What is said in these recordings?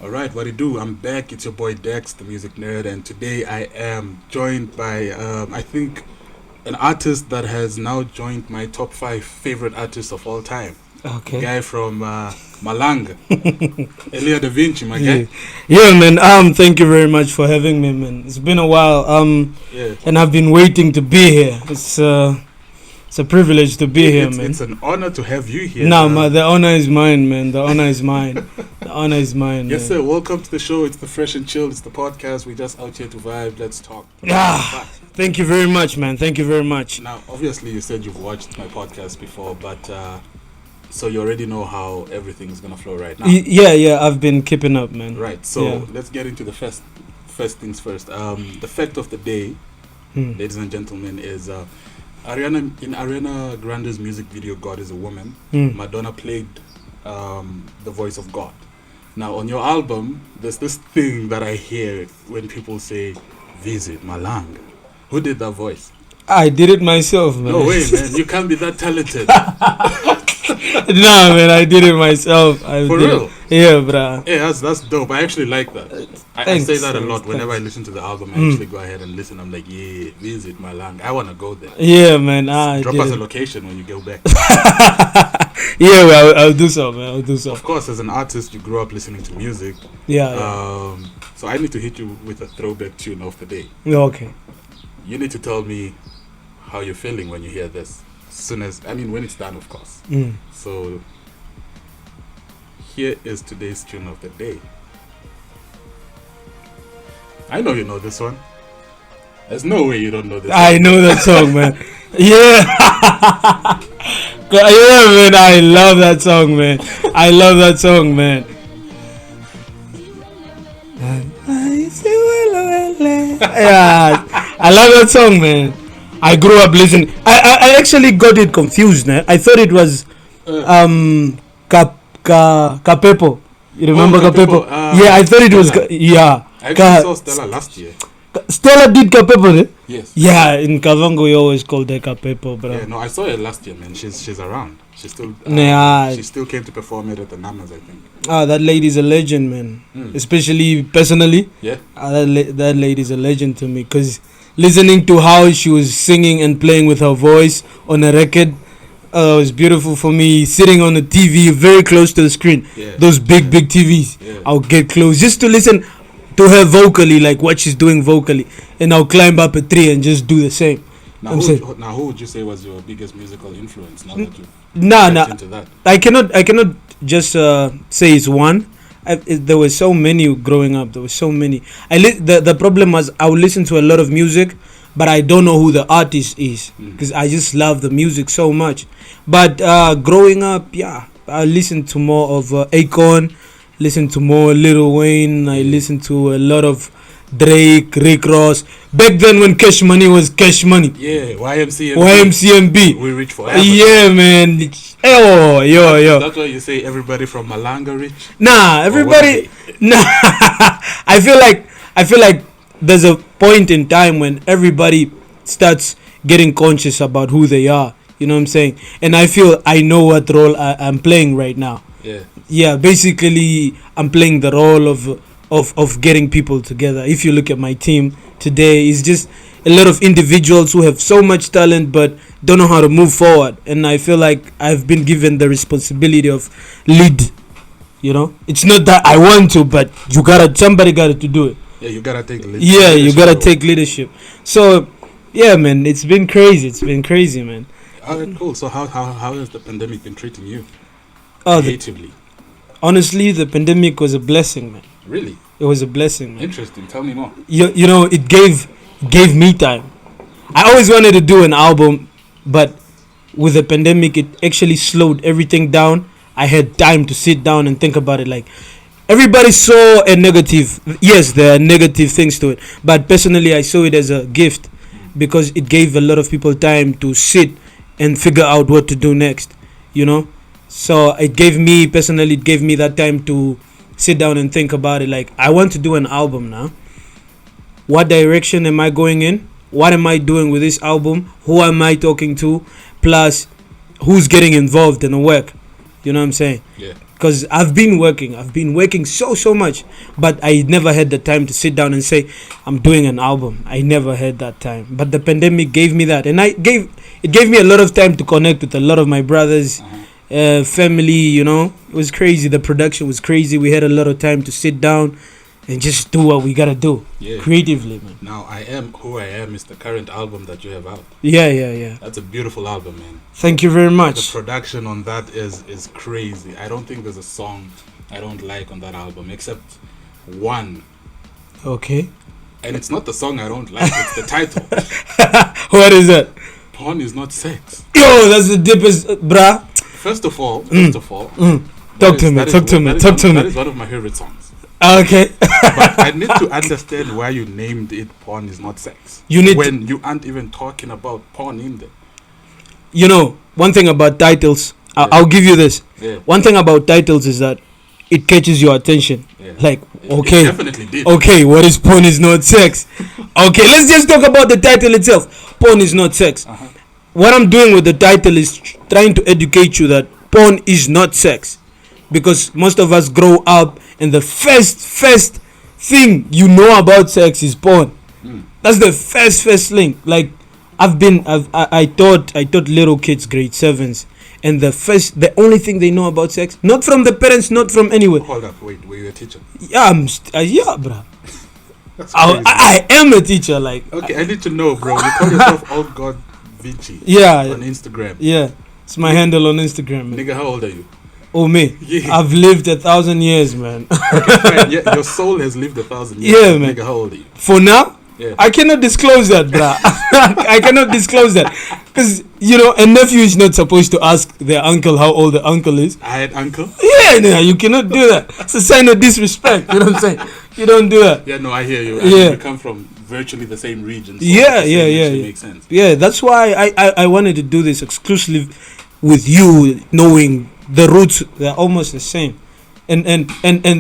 All right, what do you do? I'm back. It's your boy Dex, the music nerd, and today I am joined by, I think, an artist that has now joined my top 5 favorite artists of all time. Okay. Guy from Malangan, Elia the Vincii, my guy. Yeah, man. Thank you very much for having me, man. It's been a while. And I've been waiting to be here. It's a privilege to be here, man. It's an honor to have you here. The honor is mine, man. The honor is mine. The honor is mine. Yes, sir. Welcome to the show. It's the Fresh and Chill. It's the podcast. We're just out here to vibe. Let's talk. Thank you very much, man. Thank you very much. Now, obviously, you said you've watched my podcast before, but so you already know how everything is gonna flow right now. Yeah. I've been keeping up, man. Right. So let's get into the first things first. The fact of the day, ladies and gentlemen, is Ariana Grande's music video "God Is a Woman." Madonna played the voice of God. Now, on your album, there's this thing that I hear when people say, "Visit Malangan." Who did that voice? I did it myself, man. No way, man. You can't be that talented. Nah, man, I did it myself. For real? Yeah, bruh. Yeah, that's dope. I actually like that. I say that a lot. Whenever I listen to the album, I actually go ahead and listen. I'm like, yeah, Visit Malangan. I want to go there. Yeah, man. Drop us a location when you go back. Yeah, well, I'll do so, man. I'll do so. Of course, as an artist, you grew up listening to music. Yeah. So I need to hit you with a throwback tune of the day. Okay. You need to tell me how you're feeling when you hear this. When it's done, of course. So here is today's tune of the day. I know you know this one. There's no way you don't know this I know that song, man. Yeah. Yeah, man. I love that song, man. I love that song, man. Yeah, I love that song, man. I grew up listening. I actually got it confused. I thought it was Capepo. You remember Capepo? Yeah, I thought it was I actually saw Stella last year. Stella did Capepo, eh? Yes. Yeah, in Kavango we always called her Capepo, bro. Yeah, no, I saw her last year, man. She's around. She still came to perform it at the Namas, I think. That lady's a legend, man. Especially personally. Yeah. That lady's a legend to me, because listening to how she was singing and playing with her voice on a record, it was beautiful for me. Sitting on the TV, very close to the screen, those big TVs, I'll get close just to listen to her vocally, like what she's doing vocally, and I'll climb up a tree and just do the same. Now, who would you say was your biggest musical influence? Now that you into that? I cannot just say it's one. There were so many growing up. There were so many. The problem was I would listen to a lot of music, but I don't know who the artist is, because I just love the music so much. But growing up, I listened to more of Akon, listened to more Lil Wayne. I listened to a lot of Drake, Rick Ross. Back then when Cash Money was Cash Money. Yeah, YMCMB. We reach forever. Yeah, man. Yo. That's why you say everybody from Malanga rich? Nah, everybody. Nah. I feel like there's a point in time when everybody starts getting conscious about who they are. You know what I'm saying? And I feel I know what role I'm playing right now. Yeah, basically I'm playing the role of getting people together. If you look at my team today, it's just a lot of individuals who have so much talent but don't know how to move forward. And I feel like I've been given the responsibility of lead. You know, it's not that I want to, but somebody got to do it. Yeah, you gotta take leadership. Yeah, you gotta take leadership. So, yeah, man, it's been crazy, man. Alright, cool. So how has the pandemic been treating you? Creatively. Honestly, the pandemic was a blessing, man. Really? It was a blessing, man. Interesting. Tell me more. You know, it gave me time. I always wanted to do an album, but with the pandemic, it actually slowed everything down. I had time to sit down and think about it. Like, everybody saw a negative. Yes, there are negative things to it, but personally, I saw it as a gift, because it gave a lot of people time to sit and figure out what to do next. You know, so it gave me that time to sit down and think about it. Like, I want to do an album now. What direction am I going in? What am I doing with this album? Who am I talking to? Plus, who's getting involved in the work? You know what I'm saying? Yeah. because I've been working so much, but I never had the time to sit down and say I'm doing an album. I never had that time, but the pandemic gave me that, and it gave me a lot of time to connect with a lot of my brothers, family. You know, it was crazy. The production was crazy. We had a lot of time to sit down and just do what we gotta do creatively, man. Now, I Am Who I Am is the current album that you have out. Yeah. That's a beautiful album, man. Thank you very much. The production on that is crazy. I don't think there's a song I don't like on that album except one. Okay. And it's not the song I don't like, it's the title. What is that? Porn is not sex. Yo, that's the deepest, bruh. First of all, Talk to me. That is one of my favorite songs. Okay. But I need to understand why you named it Porn is not sex. When you aren't even talking about porn in there. You know, one thing about titles, I'll give you this. Yeah. One thing about titles is that it catches your attention. Yeah. Like, okay. It definitely did. Okay, what is porn is not sex? Okay, let's just talk about the title itself. Porn is not sex. Uh-huh. What I'm doing with the title is trying to educate you that porn is not sex. Because most of us grow up and the first thing you know about sex is porn. That's the first link. Like I taught little kids grade 7s, and the only thing they know about sex, not from the parents, not from anywhere. Hold up, wait, were you a teacher? Yeah, yeah, bro. I am a teacher. Like, okay, I need to know, bro. You call yourself Old God Vincii? Yeah, on Instagram. Yeah, it's my handle on Instagram, man. Nigga, how old are you? Oh, me? Yeah. I've lived 1,000 years, man. Okay, fine. Yeah, your soul has lived 1,000 years. Yeah, man. Nigga, how old are you? For now? Yeah. I cannot disclose that, bruh. I cannot disclose that. Because, you know, a nephew is not supposed to ask their uncle how old the uncle is. I had uncle? Yeah, no, you cannot do that. It's a sign of disrespect. You know what I'm saying? You don't do that. Yeah, no, I hear you. Yeah. We come from virtually the same region. So yeah. Makes sense. Yeah, that's why I wanted to do this exclusively with you, knowing the roots, they're almost the same. And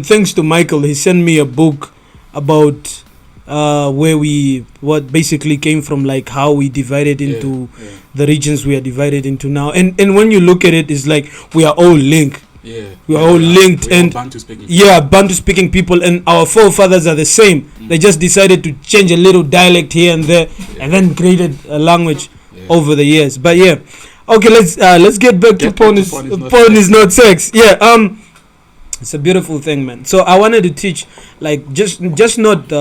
thanks to Michael, he sent me a book about what basically came from, like how we divided into the regions we are divided into now. And when you look at it, it's like we are all linked. Yeah. We are all linked, and Bantu speaking. Yeah, Bantu speaking people, and our forefathers are the same. They just decided to change a little dialect here and there, and then created a language over the years. But yeah. Okay, let's get back to porn is not sex. Yeah, it's a beautiful thing, man. So I wanted to teach, like, just not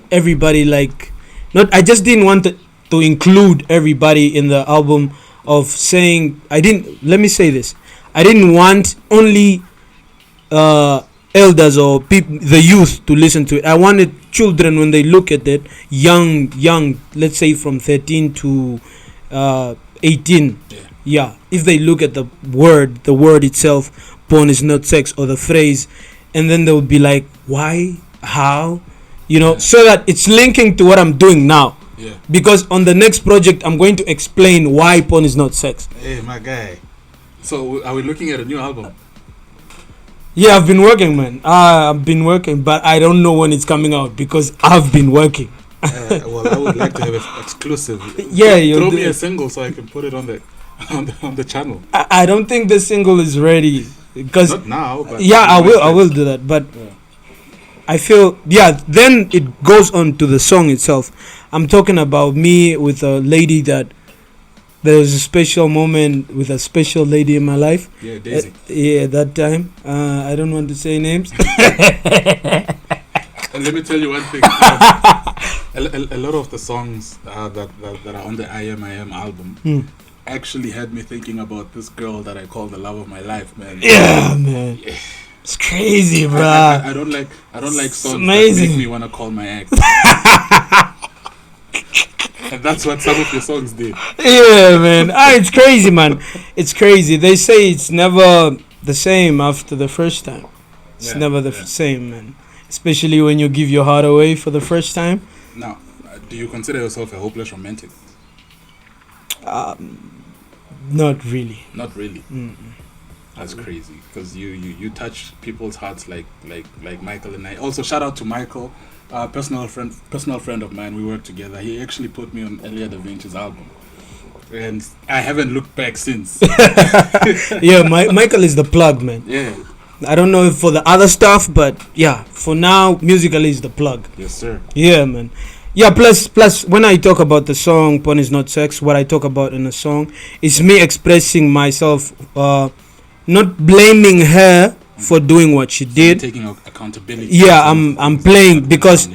everybody, like, not. I just didn't want to include everybody in the album of saying let me say this. I didn't want only elders or the youth to listen to it. I wanted children, when they look at it, young, let's say from 13 to 18. Yeah, if they look at the word itself, porn is not sex, or the phrase, and then they would be like, why, how, you know, so that it's linking to what I'm doing now. Yeah. Because on the next project, I'm going to explain why porn is not sex. Hey, my guy. So, are we looking at a new album? Yeah, I've been working, man. I've been working, but I don't know when it's coming out because I've been working. Well, I would like to have an exclusive. Yeah, throw me a single so I can put it on the channel. I don't think the single is ready because not now. But yeah, I will do that. But I feel then it goes on to the song itself. I'm talking about me with a lady that. There was a special moment with a special lady in my life. Yeah, Daisy. That time. I don't want to say names. And let me tell you one thing. A lot of the songs that are on the I Am album actually had me thinking about this girl that I call the love of my life, man. Yeah, man. Yeah. It's crazy, bro. I don't like songs that make me want to call my ex. And that's what some of your songs did. Yeah, man. It's crazy, man. It's crazy. They say it's never the same after the first time. It's never the same, man. Especially when you give your heart away for the first time. Now, do you consider yourself a hopeless romantic? Not really. Not really. That's crazy because you touch people's hearts like Michael and I. Also, shout out to Michael. Personal friend of mine. We work together. He actually put me on Elia Vincii's album. and I haven't looked back since. Yeah, Michael is the plug, man. Yeah. I don't know if for the other stuff, but yeah, for now, musically is the plug. Yes, sir. Yeah, man. Yeah, plus, when I talk about the song "Porn Is Not Sex," what I talk about in the song is me expressing myself, not blaming her for doing what she did. Taking accountability. Yeah, I'm playing because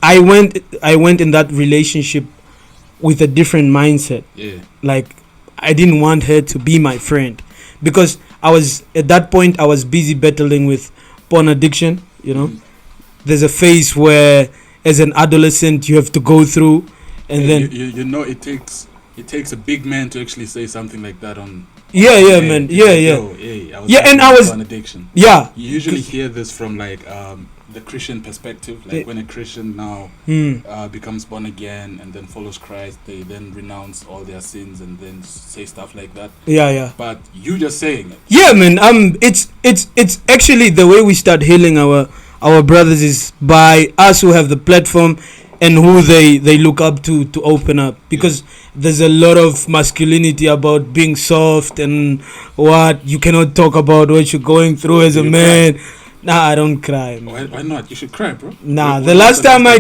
I went in that relationship with a different mindset. Yeah. Like, I didn't want her to be my friend because I was at that point I was busy battling with porn addiction. You know, there's a phase where as an adolescent you have to go through, and then you know it takes a big man to actually say something like that on. Yeah, man. Yeah, and I was on addiction. Yeah. You usually hear this from like the Christian perspective, like when a Christian now becomes born again and then follows Christ, they then renounce all their sins and then say stuff like that. Yeah. But you just saying it. Yeah, man. It's actually the way we start healing our brothers is by us who have the platform and who they look up to open up, because there's a lot of masculinity about being soft and what you cannot talk about what you're going through as a man. Cry? Nah, I don't cry, man. Why not? You should cry, bro. Nah, the last time I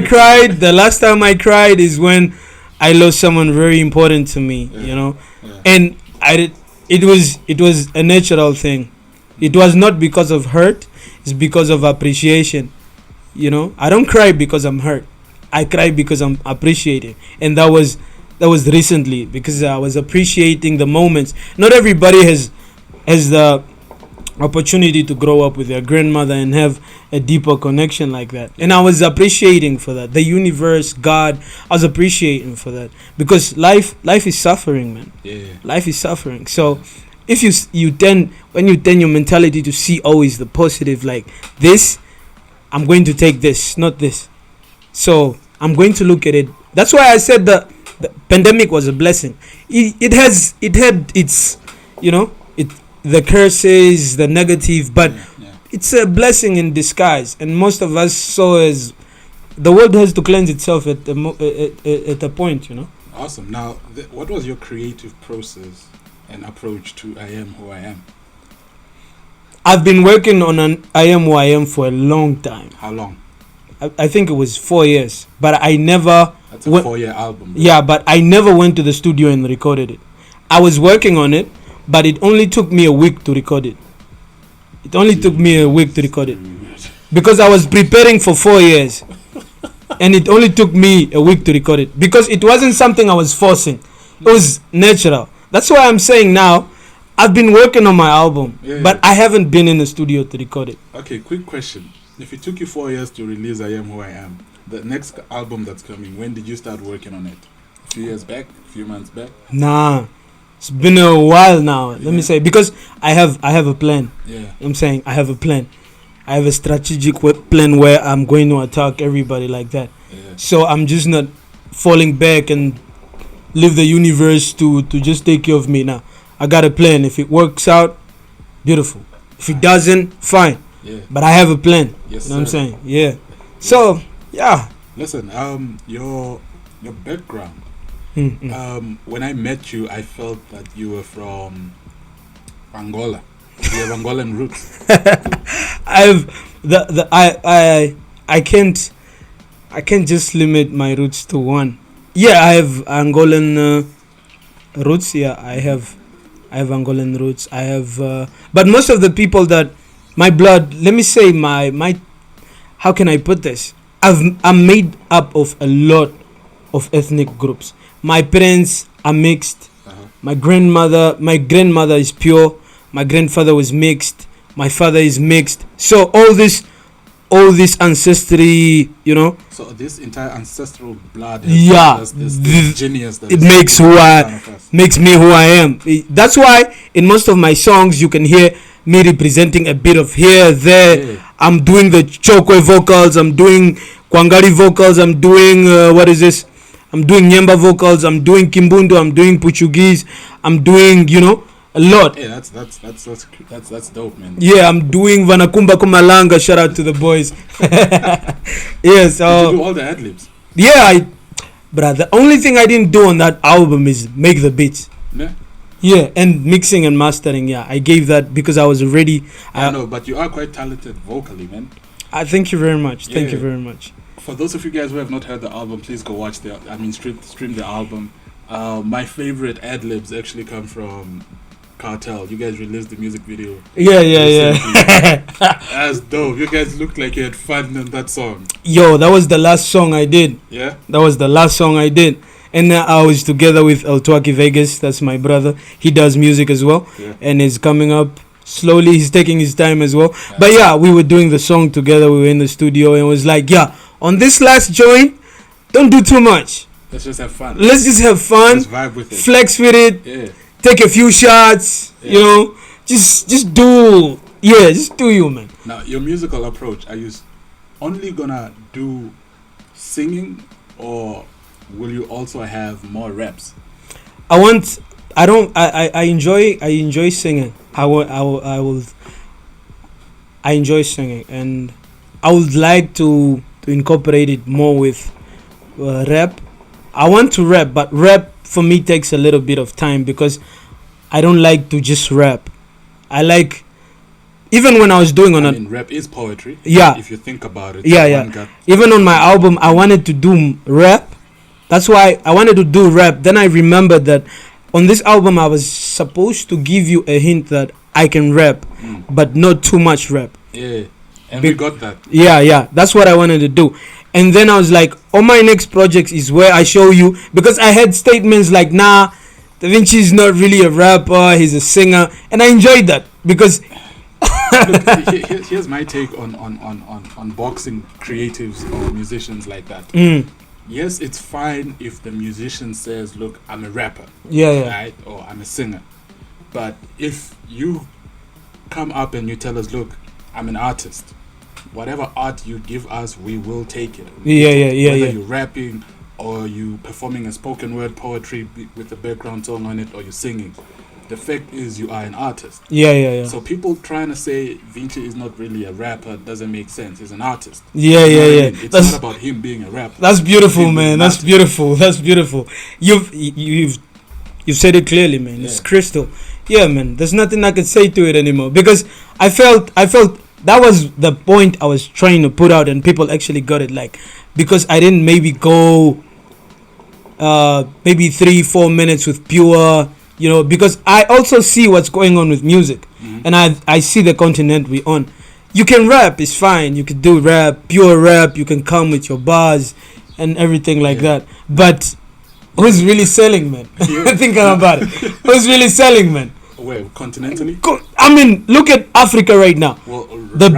cried is when I lost someone very important to me, you know. Yeah. And it was a natural thing. It was not because of hurt, it's because of appreciation. You know, I don't cry because I'm hurt. I cry because I'm appreciating. And that was recently, because I was appreciating the moments. Not everybody has the opportunity to grow up with their grandmother and have a deeper connection like that. And I was appreciating for that. The universe, God, I was appreciating for that. Because life is suffering, man. Yeah. Life is suffering. So if when you turn your mentality to see always the positive, like this, I'm going to take this, not this. So I'm going to look at it. That's why I said the pandemic was a blessing. It had its, you know, the curses, the negative, but it's a blessing in disguise. And most of us saw as the world has to cleanse itself at a point, you know. Awesome. Now, what was your creative process and approach to I Am Who I Am? I've been working on an I Am Who I Am for a long time. How long? I think it was 4 years, but I never. That's a 4-year album. Bro. Yeah, but I never went to the studio and recorded it. I was working on it, but it only took me a week to record it. Because I was preparing for 4 years, and it only took me a week to record it because it wasn't something I was forcing. It was natural. That's why I'm saying now, I've been working on my album, but I haven't been in the studio to record it. Okay, quick question. If it took you 4 years to release I Am Who I Am, the next album that's coming, when did you start working on it? A few years back? A few months back? Nah, it's been a while now. Let me say, because I have a plan. Yeah. I'm saying I have a plan. I have a strategic plan where I'm going to attack everybody like that. Yeah. So I'm just not falling back and leave the universe to just take care of me now. I got a plan. If it works out, beautiful. If it doesn't, fine. Yeah. But I have a plan. Yes, you know what I'm saying? Yeah. So, yeah. Listen, your background. When I met you, I felt that you were from Angola. You have Angolan roots. I can't just limit my roots to one. Yeah, I have Angolan roots. Yeah, I have Angolan roots. I have, but most of the people that my blood. Let me say my. How can I put this? I'm made up of a lot of ethnic groups. My parents are mixed. My grandmother is pure. My grandfather was mixed. My father is mixed. So all this ancestry, you know. So this entire ancestral blood. This genius. It makes me who I am. That's why in most of my songs you can hear me representing a bit of here, there. Yeah. I'm doing the chokwe vocals. I'm doing Kwangari vocals. I'm doing what is this? I'm doing Nyemba vocals. I'm doing Kimbundu. I'm doing Portuguese. I'm doing, you know, a lot. Yeah, that's dope, man. Yeah, I'm doing Vanakumba Kumalanga. Shout out to the boys. Yeah, so did you do all the ad libs? Yeah, But the only thing I didn't do on that album is make the beats. Yeah. Yeah, and mixing and mastering. Yeah, I gave that because I was ready. I know, but you are quite talented vocally, man. I thank you very much. Thank you Yeah. very much. For those of you guys who have not heard the album, please go watch stream the album. My favorite ad libs actually come from Cartel. You guys released the music video. Yeah. That's dope. You guys looked like you had fun in that song. Yo, that was the last song I did. Yeah? That was the last song I did. And I was together with Eltuaki Vegas. That's my brother. He does music as well. Yeah. And he's coming up slowly. He's taking his time as well. Yeah. But yeah, we were doing the song together. We were in the studio and it was like, yeah, on this last joint, don't do too much. Let's just have fun. Let's just have fun. Let's vibe with it. Flex with it. Yeah. Take a few shots. Yeah. You know, just do. Yeah, just do you, man. Now, your musical approach, are you only gonna do singing, or will you also have more raps? I enjoy singing. I enjoy singing, and I would like to incorporate it more with rap. I want to rap, but rap for me takes a little bit of time because I don't like to just rap. I like, even when I was doing rap is poetry. Yeah. If you think about it. Yeah. Even on my album, I wanted to do rap. That's why I wanted to do rap. Then I remembered that on this album, I was supposed to give you a hint that I can rap, but not too much rap. Yeah. And we got that. Yeah. That's what I wanted to do. And then I was like, on my next project is where I show you, because I had statements like, nah, Da Vincii is not really a rapper, he's a singer. And I enjoyed that because Look, here's my take on boxing creatives or musicians like that. Yes, it's fine if the musician says, look, I'm a rapper. Yeah. Right? Or I'm a singer. But if you come up and you tell us, look, I'm an artist, whatever art you give us, we will take it. Whether you're rapping or you performing a spoken word poetry with a background song on it, or you're singing, the fact is you are an artist. Yeah. So people trying to say Vincii is not really a rapper doesn't make sense. He's an artist. Yeah. It's not about him being a rapper. That's beautiful, man. That's beautiful. You've said it clearly, man. It's crystal. Yeah, man. There's nothing I can say to it anymore because I felt that was the point I was trying to put out, and people actually got it. Like, because I didn't maybe go maybe 3-4 minutes with pure, because I also see what's going on with music, and I see the continent we on. You can rap, it's fine. You can do rap, pure rap. You can come with your bars and everything like that. But who's really selling, man? Thinking about it, who's really selling, man? Where, continentally? I mean, look at Africa right now. Well, the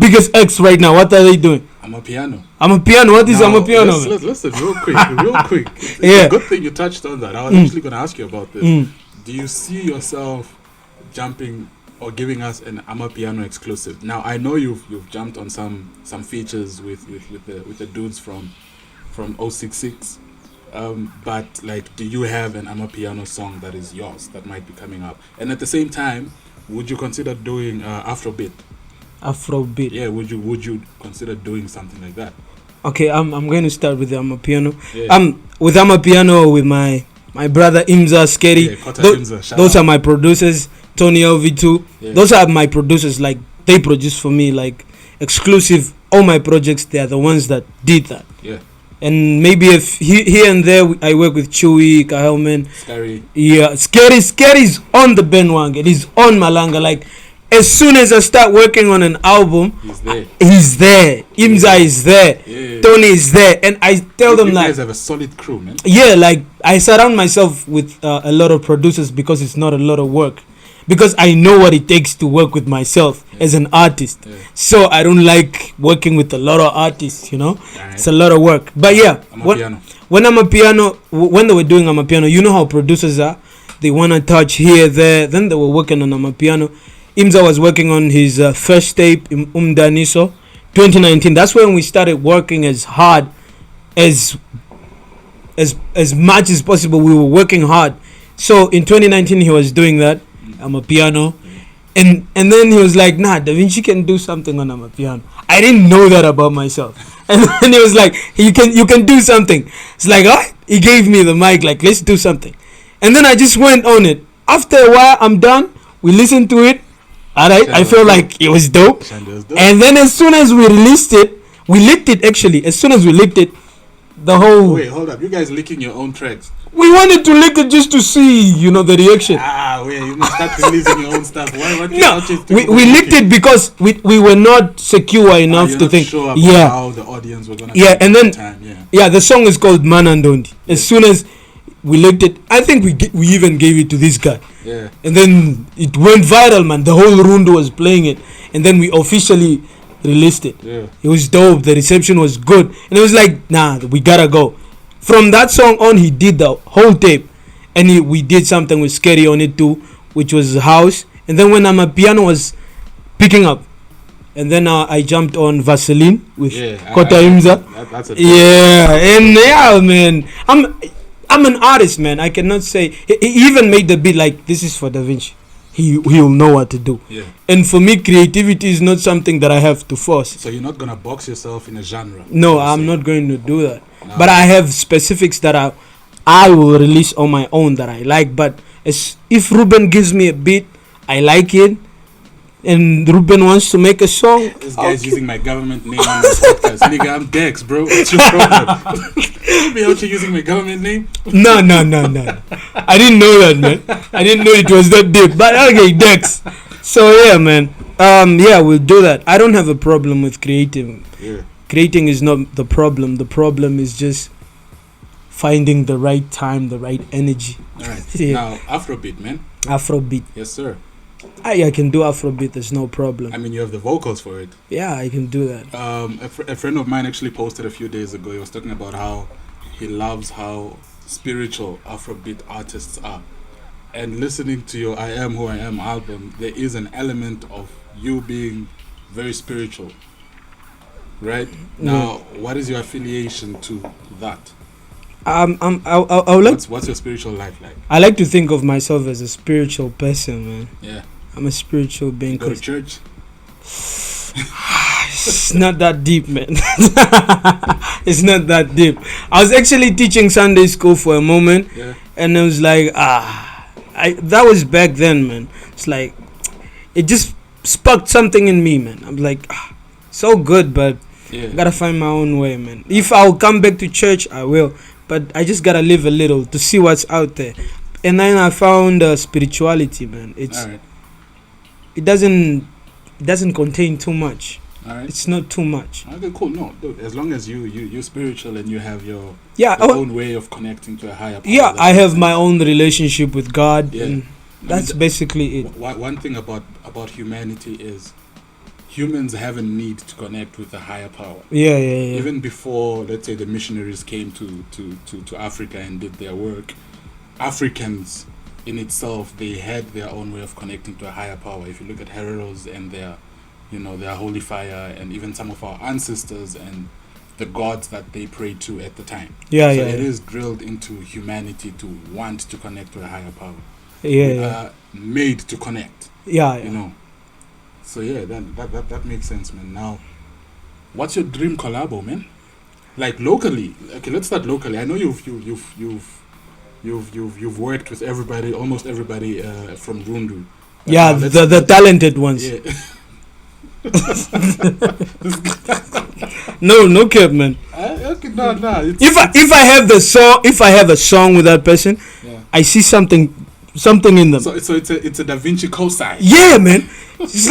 biggest X right now. What are they doing? I'm a piano. What is I'm a piano? Listen, real quick. It's a good thing you touched on that. I was actually going to ask you about this. Do you see yourself jumping or giving us an Amapiano exclusive? Now, I know you've jumped on some features with the dudes from 066. But like, do you have an Amapiano song that is yours that might be coming up? And at the same time, would you consider doing Afrobeat? Yeah, would you consider doing something like that? Okay, I'm going to start with the Amapiano. Yeah. With Amapiano with my brother Imza Skeri. Imza, those are my producers. Tony LV2. Yeah. Those are my producers. Like, they produce for me, like, exclusive. All my projects, they are the ones that did that. Yeah. And maybe if here and there I work with Chewy, Kahelman. Scary. Yeah, Scary's on the bandwagon. He's on Malangan. Like, as soon as I start working on an album, he's there. Imza is there. Yeah. Tony is there. And I tell them, like, you guys have a solid crew, man. Yeah, like, I surround myself with a lot of producers because it's not a lot of work. Because I know what it takes to work with myself as an artist. Yeah. So I don't like working with a lot of artists, Right. It's a lot of work. But yeah, when I'm a piano, when they were doing Amapiano, you know how producers are. They want to touch here, there. Then they were working on Amapiano. Imza was working on his first tape, Umdaniso, 2019. That's when we started working as hard as much as possible. We were working hard. So in 2019, he was doing that. Amapiano, and then he was like, nah, Da Vincii can do something on Amapiano. I didn't know that about myself. And then he was like, you can do something. It's like, he gave me the mic, like, let's do something. And then I just went on it. After a while, I'm done. We listened to it. Alright, I feel like it was dope. And then as soon as we released it, we licked it actually. As soon as we licked it, the whole... Wait, hold up. You guys licking your own tracks? We wanted to lick it just to see, the reaction. Wait, you must start releasing your own stuff. What we licked it because we were not secure enough to think. Sure about how the audience were gonna. Yeah, and then time, the song is called Malangan. As soon as we licked it, I think we even gave it to this guy. Yeah. And then it went viral, man. The whole Rundu was playing it, and then we officially released it. Yeah. It was dope. The reception was good, and it was like, nah, we gotta go. From that song on, he did the whole tape, and we did something with Scary on it too, which was house. And then when my piano was picking up, and then I jumped on Vaseline with Kota Imza. That's a man. I'm an artist, man. I cannot say. He even made the beat like, this is for Da Vinci. He'll know what to do. Yeah. And for me, creativity is not something that I have to force. So you're not gonna box yourself in a genre? No, I'm not going to do that. No. But I have specifics that I will release on my own that I like. But if Ruben gives me a beat, I like it, and Ruben wants to make a song. This guy's using my government name on the podcast. Nigga, I'm Dex, bro. What's your problem? You be out here using my government name? No. I didn't know that, man. I didn't know it was that deep. But okay, Dex. So yeah, man. We'll do that. I don't have a problem with creating. Yeah. Creating is not the problem. The problem is just finding the right time, the right energy. All right. Yeah. Now, Afrobeat, man. Afrobeat. Yes, sir. I can do Afrobeat. There's no problem. I mean, you have the vocals for it. Yeah, I can do that. A friend of mine actually posted a few days ago. He was talking about how he loves how spiritual Afrobeat artists are. And listening to your I Am Who I Am album, there is an element of you being very spiritual. Right? Now, what is your affiliation to that? I would like. What's your spiritual life like? I like to think of myself as a spiritual person, man. Yeah. I'm a spiritual being. Go to church? It's not that deep, man. It's not that deep. I was actually teaching Sunday school for a moment, and it was like, that was back then, man. It's like, it just sparked something in me, man. I'm like, so good, but I gotta find my own way, man. If I'll come back to church, I will. But I just gotta live a little to see what's out there. And then I found spirituality, man. It doesn't contain too much. All right. It's not too much. Okay, cool. No, dude, as long as you're spiritual and you have your own way of connecting to a higher power. Yeah, I have my own relationship with God, and that's basically it. One thing about humanity is humans have a need to connect with a higher power. Yeah. Even before, let's say, the missionaries came to Africa and did their work, Africans in itself, they had their own way of connecting to a higher power. If you look at heroes and their holy fire, and even some of our ancestors and the gods that they prayed to at the time. It is drilled into humanity to want to connect to a higher power. Made to connect. You know. So that makes sense, man. Now, what's your dream collabo, man? Like locally. Okay, let's start locally. I know you've worked with everybody, almost everybody from Rundu. The talented ones. Yeah. No cap, man. No. If I have a song with that person, I see something in them. So it's a Da Vinci cosign. Yeah, man. It's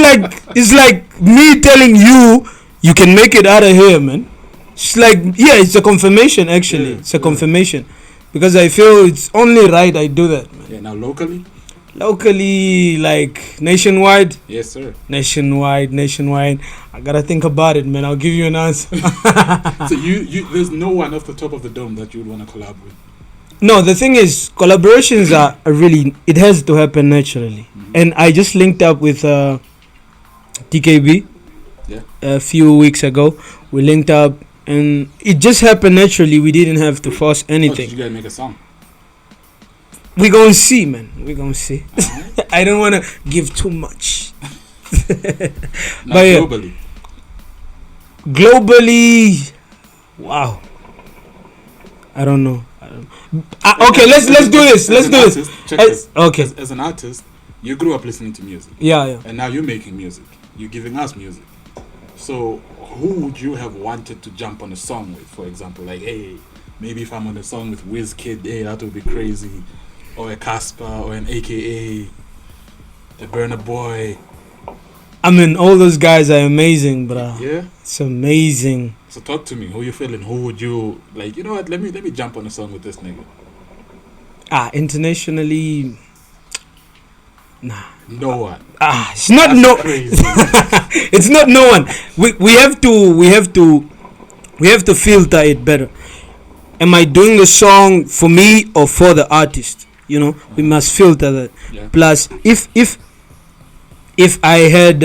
like me telling you can make it out of here, man. It's like, it's a confirmation, actually. It's a confirmation. Because I feel it's only right I do that, man. Yeah, now locally? Locally, like nationwide? Yes, sir. Nationwide. I gotta think about it, man. I'll give you an answer. So there's no one off the top of the dome that you would want to collab with? No, the thing is, collaborations are really, it has to happen naturally. Mm-hmm. And I just linked up with TKB a few weeks ago. We linked up and it just happened naturally. We didn't have to force anything. Did you guys make a song? We gonna see, man. We gonna see. Right. I don't want to give too much. Globally. Globally, wow. I don't know. Okay, let's do this. Let's do this. Check this. Okay. As an artist, you grew up listening to music. Yeah. And now you're making music. You're giving us music. So who would you have wanted to jump on a song with, for example? Like, hey, maybe if I'm on a song with Wizkid, hey, that would be crazy. Or a Casper, or an AKA, a Burna Boy. I mean, all those guys are amazing, bro. Yeah? It's amazing. So talk to me. Who you feeling? Who would you, like, you know what, let me jump on a song with this nigga. Internationally, nah. No one. It's not That's crazy. It's not no one. We have to filter it better. Am I doing the song for me or for the artist? You know, we must filter that. Yeah. Plus, if I had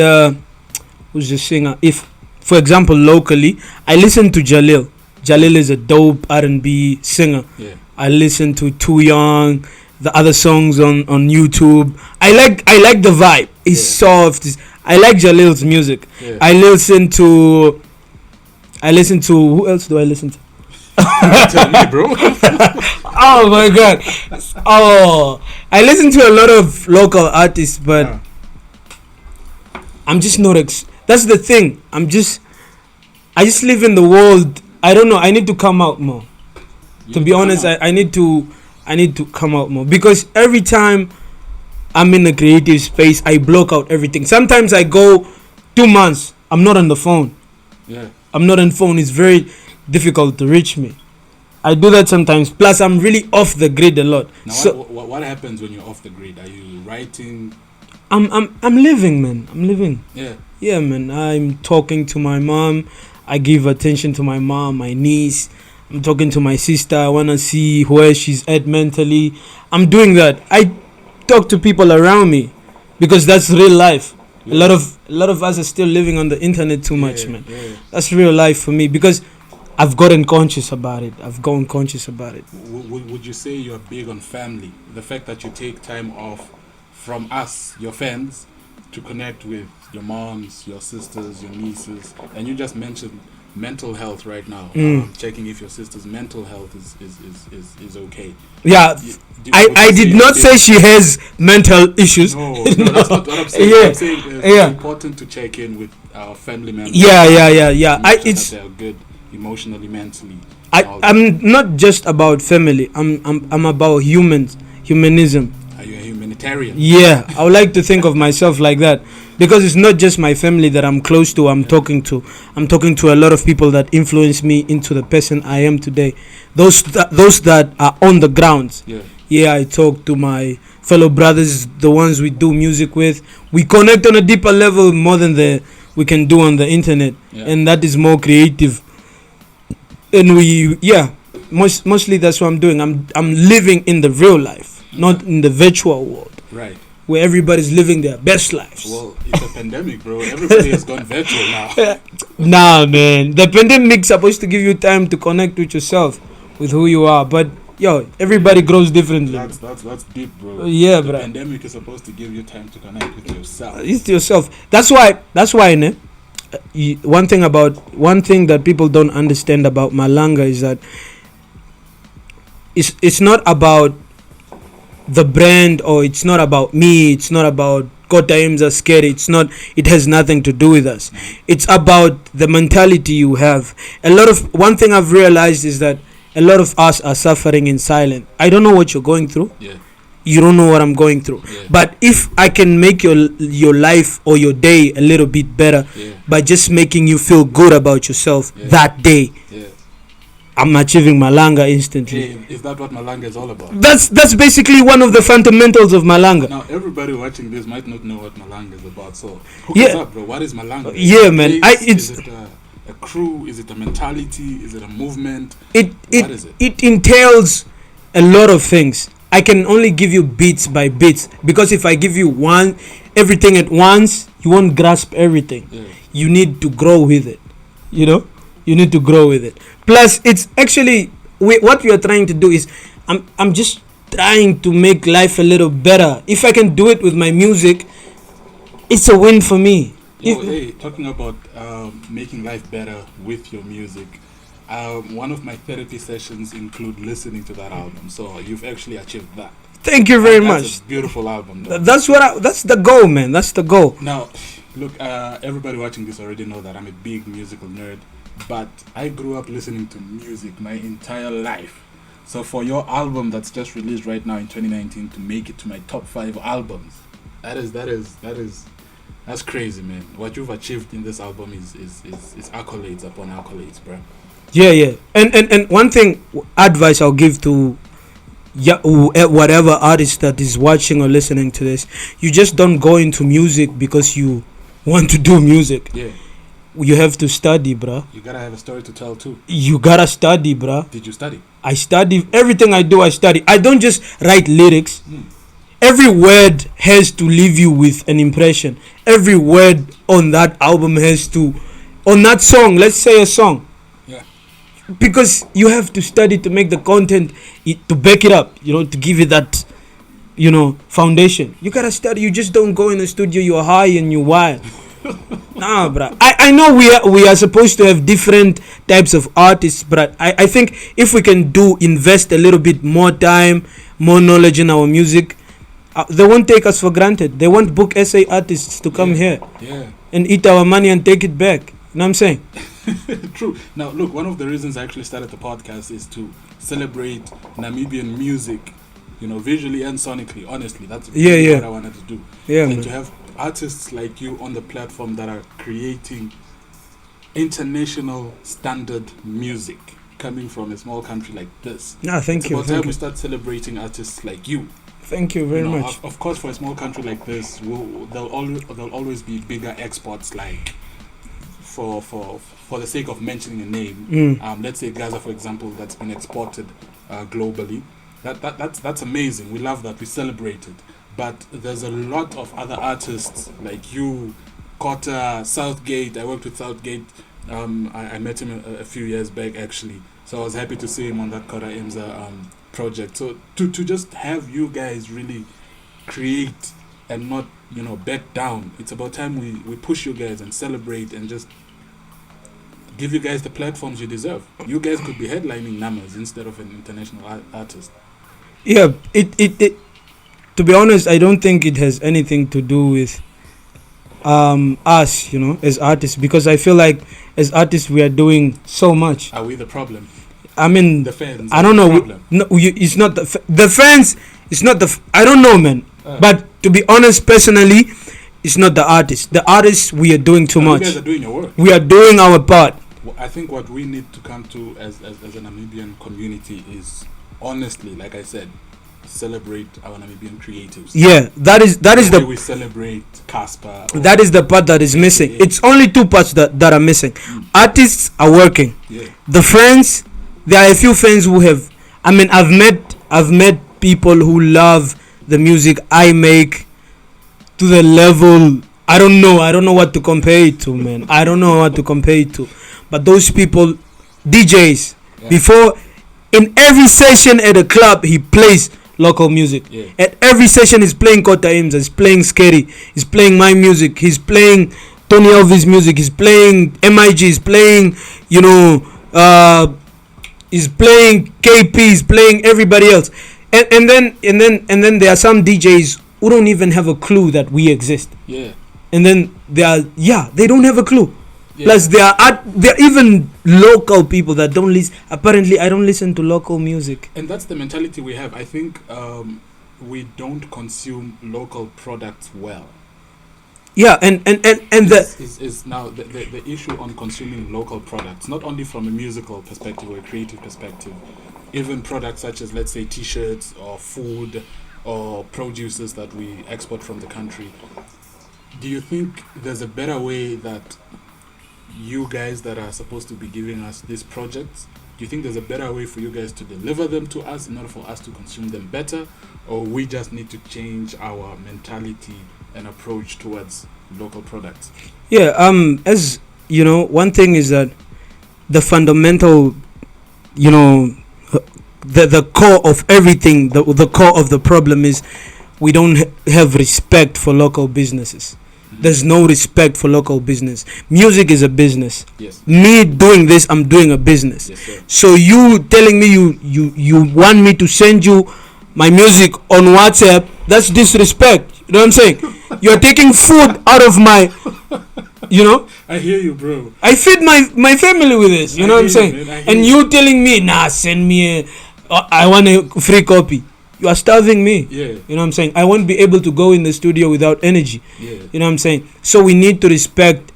who's the singer? If, for example, locally, I listen to Jalil. Jalil is a dope R&B singer. Yeah. I listen to Too Young, the other songs on YouTube. I like the vibe. It's soft. I like Jalil's music. Yeah. I listen to who else do I listen to? Tell me, bro. Oh my god. Oh, I listen to a lot of local artists, but I'm just not that's the thing. I just live in the world. I don't know. I need to come out more. To be honest, I need to come out more, because every time I'm in a creative space, I block out everything. Sometimes I go 2 months, I'm not on the phone. Yeah. I'm not on phone. It's very difficult to reach me. I do that sometimes. Plus, I'm really off the grid a lot. Now, so what happens when you're off the grid? Are you writing? I'm living, man. I'm living. Yeah. Yeah, man. I'm talking to my mom. I give attention to my mom, my niece. I'm talking to my sister. I want to see where she's at mentally. I'm doing that. I talk to people around me, because that's real life. Yeah. A lot of us are still living on the internet too much, man. Yeah. That's real life for me, because I've gotten conscious about it. Would you say you're big on family? The fact that you take time off from us, your fans, to connect with your moms, your sisters, your nieces, and you just mentioned mental health right now. Checking if your sister's mental health is okay. Yeah, I did not say she has mental issues. No, that's not what I'm saying. Yeah. I'm saying it's important to check in with our family members. Yeah. It's they're good emotionally, mentally. I'm not just about family. I'm about humanism. Are you a humanitarian? Yeah, I would like to think of myself like that, because it's not just my family that I'm close to. I'm talking to a lot of people that influence me into the person I am today. Those that are on the ground. Yeah, I talk to my fellow brothers, the ones we do music with. We connect on a deeper level more than we can do on the internet, and that is more creative. And mostly that's what I'm doing. I'm living in the real life, not in the virtual world. Right. Where everybody's living their best lives. Well, it's a pandemic, bro. Everybody has gone virtual now. Nah, man. The pandemic's supposed to give you time to connect with yourself, with who you are. But everybody grows differently. That's deep, bro. Yeah, the bro. Pandemic is supposed to give you time to connect with yourself. It's yourself. That's why, ne? One thing that people don't understand about Malanga is that it's not about the brand, or it's not about me, it's not about Kotaim's are scary. It has nothing to do with us. It's about the mentality you have. One thing I've realized is that a lot of us are suffering in silence. I don't know what you're going through. Yeah. You don't know what I'm going through. Yeah. But if I can make your life or your day a little bit better by just making you feel good about yourself that day, I'm achieving Malanga instantly. Hey, is that what Malanga is all about? That's basically one of the fundamentals of Malanga. Now, everybody watching this might not know what Malanga is about. So, hook us up, bro. What is Malanga? Yeah, man. Is it a crew? Is it a mentality? Is it a movement? What is it? It entails a lot of things. I can only give you bits by bits, because if I give you everything at once, you won't grasp everything. Yeah. You need to grow with it. You need to grow with it. Plus, it's actually what we are trying to do is I'm just trying to make life a little better. If I can do it with my music, it's a win for me. Yo, hey, talking about making life better with your music. One of my therapy sessions include listening to that album, so you've actually achieved that. Thank you very That's much. a beautiful album, though. That's the goal, man. That's the goal. Now, look, everybody watching this already know that I'm a big musical nerd, but I grew up listening to music my entire life. So for your album that's just released right now in 2019 to make it to my top 5 albums, that's crazy, man. What you've achieved in this album is accolades upon accolades, bro. Yeah. And one thing, advice I'll give to whatever artist that is watching or listening to this, you just don't go into music because you want to do music. Yeah. You have to study, bruh. You gotta have a story to tell too. You gotta study, bruh. Did you study? I study. Everything I do, I study. I don't just write lyrics. Every word has to leave you with an impression. Every word on that album has to, on that song, let's say a song. Yeah. Because you have to study to make the content, to back it up, to give it that, foundation. You gotta study. You just don't go in the studio, you're high and you're wild. Nah, bruh. I know we are supposed to have different types of artists, but I think if we can invest a little bit more time, more knowledge in our music, they won't take us for granted. They won't book SA artists to come here and eat our money and take it back. You know what I'm saying? True. Now, look, one of the reasons I actually started the podcast is to celebrate Namibian music, visually and sonically. Honestly, that's what I wanted to do. Yeah, and to have artists like you on the platform that are creating international standard music coming from a small country like this. No, thank you. It's about time we start celebrating artists like you. Thank you very much. Of course, for a small country like this, there'll always be bigger exports. Like for the sake of mentioning a name, let's say Gaza, for example, that's been exported globally. That's amazing. We love that. We celebrate it. But there's a lot of other artists like you, Kota, Southgate. I worked with Southgate. I met him a few years back actually. So I was happy to see him on that Kota Imza project. So to just have you guys really create and not back down. It's about time we push you guys and celebrate and just give you guys the platforms you deserve. You guys could be headlining numbers instead of an international artist. Yeah, it to be honest, I don't think it has anything to do with us, as artists, because I feel like as artists we are doing so much. Are we the problem? I mean, the fans. I don't know. It's not the fans. It's not I don't know, man. But to be honest, personally, it's not the artists. The artists, we are doing too much. You guys are doing your work. We are doing our part. Well, I think what we need to come to as a Namibian community is, honestly, like I said, celebrate our Namibian creatives. Yeah, that is the way we celebrate Casper. That is the part that is missing. Yeah. It's only two parts that are missing. Artists are working. Yeah. The fans, there are a few fans who have. I mean, I've met people who love the music I make to the level. I don't know what to compare it to, man. I don't know what to compare it to. But those people, DJs, before in every session at a club, he plays local music. Yeah. At every session he's playing Kota Imza, he's playing Scary, he's playing my music, he's playing Tony Elvis music, he's playing MIG, he's playing he's playing KP, he's playing everybody else. And then there are some DJs who don't even have a clue that we exist. Yeah. And then they don't have a clue. Yeah. Plus there are even local people that don't listen. Apparently I don't listen to local music. And that's the mentality we have. I think we don't consume local products well. Yeah, and this is now the issue on consuming local products, not only from a musical perspective or a creative perspective, even products such as, let's say, t-shirts or food or produces that we export from the country. Do you think there's a better way that you guys that are supposed to be giving us these projects, do you think there's a better way for you guys to deliver them to us in order for us to consume them better, or we just need to change our mentality and approach towards local products? Yeah, as you know, one thing is that the fundamental, the core of everything, the core of the problem is we don't have respect for local businesses. there's no respect for local business. Music is a business. Yes. Me doing this, I'm doing a business. Yes, sir. So you telling me you want me to send you my music on WhatsApp? That's disrespect. You know what I'm saying? You're taking food out of my, I hear you, bro. I feed my family with this. You know what I'm saying? Man, And you telling me, nah, send me I want a free copy. You are starving me. Yeah. You know what I'm saying? I won't be able to go in the studio without energy. Yeah. You know what I'm saying? So we need to respect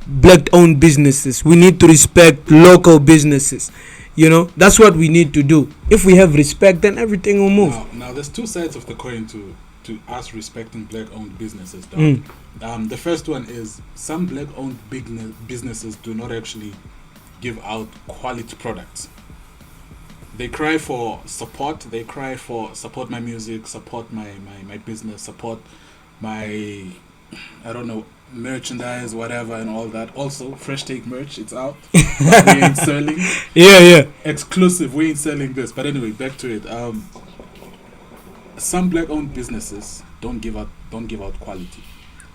black-owned businesses. We need to respect local businesses. That's what we need to do. If we have respect, then everything will move. Now there's two sides of the coin to us respecting black-owned businesses, dog. The first one is some black-owned businesses do not actually give out quality products. They cry for support. They cry for support my music, support my business, support my, I don't know, merchandise, whatever, and all that. Also, Fresh Take merch, it's out. We ain't selling. Yeah. Exclusive. We ain't selling this. But anyway, back to it. Some black-owned businesses don't give out quality,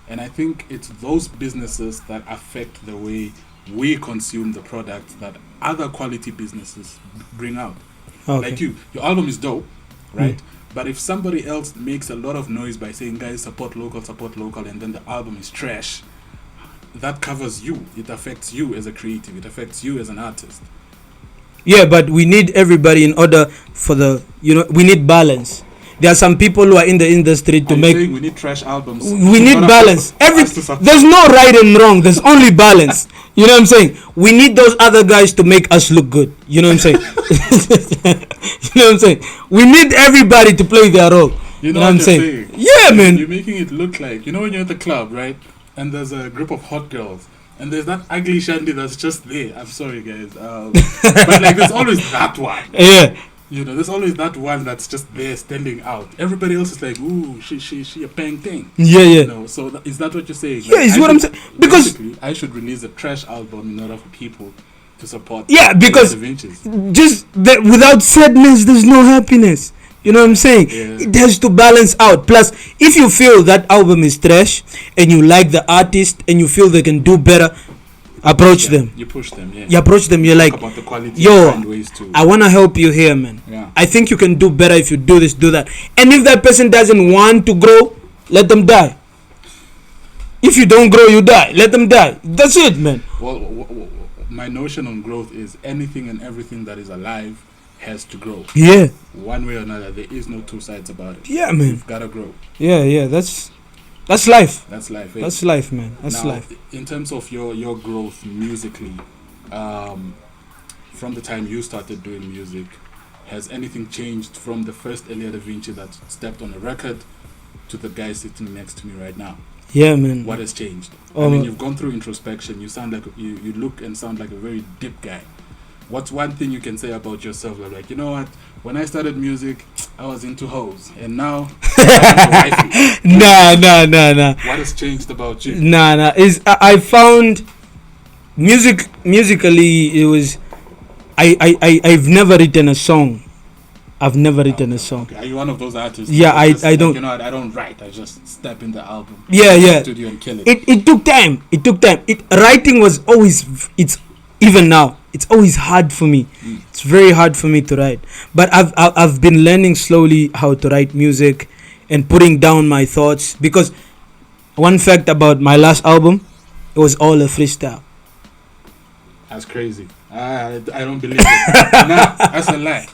and I think it's those businesses that affect the way we consume the products that other quality businesses bring out. Okay. Like your album is dope, right? But if somebody else makes a lot of noise by saying, guys, support local, and then the album is trash, that covers you. It affects you as a creative. It affects you as an artist. Yeah, but we need everybody in order for we need balance. There are some people who are in the industry to make. We need trash albums. We need balance. There's no right and wrong. There's only balance. You know what I'm saying? We need those other guys to make us look good. You know what I'm saying? You know what I'm saying? We need everybody to play their role. You know what I'm saying? Yeah, man. You're making it look like, when you're at the club, right? And there's a group of hot girls. And there's that ugly shandy that's just there. I'm sorry, guys. But there's always that one. Yeah. There's always that one that's just there standing out. Everybody else is like, ooh, she a paying thing. Yeah. So is that what you're saying? Yeah, it's what I'm saying. Because I should release a trash album in order for people to support. Yeah, because without sadness, there's no happiness. You know what I'm saying? Yeah. It has to balance out. Plus, if you feel that album is trash and you like the artist and you feel they can do better, approach them. You push them, yeah. You approach them, you're like, about the quality, yo, find ways to. I want to help you here, man. Yeah. I think you can do better if you do this, do that. And if that person doesn't want to grow, let them die. If you don't grow, you die. Let them die. That's it, man. Well, my notion on growth is anything and everything that is alive has to grow. Yeah. One way or another, there is no two sides about it. Yeah, man. You've got to grow. Yeah, that's life. That's life. That's life, man. That's life. In terms of your growth musically, from the time you started doing music, has anything changed from the first Elia da Vincii that stepped on a record to the guy sitting next to me right now? Yeah, man. What has changed? I mean, you've gone through introspection. You sound like you look and sound like a very deep guy. What's one thing you can say about yourself? Like, you know what? When I started music, I was into hoes, and now I'm into wifey. Nah. What has changed about you? Nah. I found musically it was I've never written a song. I've never written a song. Okay. Are you one of those artists? Yeah, I don't. You know what? I don't write. I just step in the album. Yeah. Studio and kill it. It took time. Writing was always. Even now. It's always hard for me. It's very hard for me to write. But I've been learning slowly how to write music and putting down my thoughts, because one fact about my last album, it was all a freestyle. That's crazy. I don't believe it. Nah, that's a lie.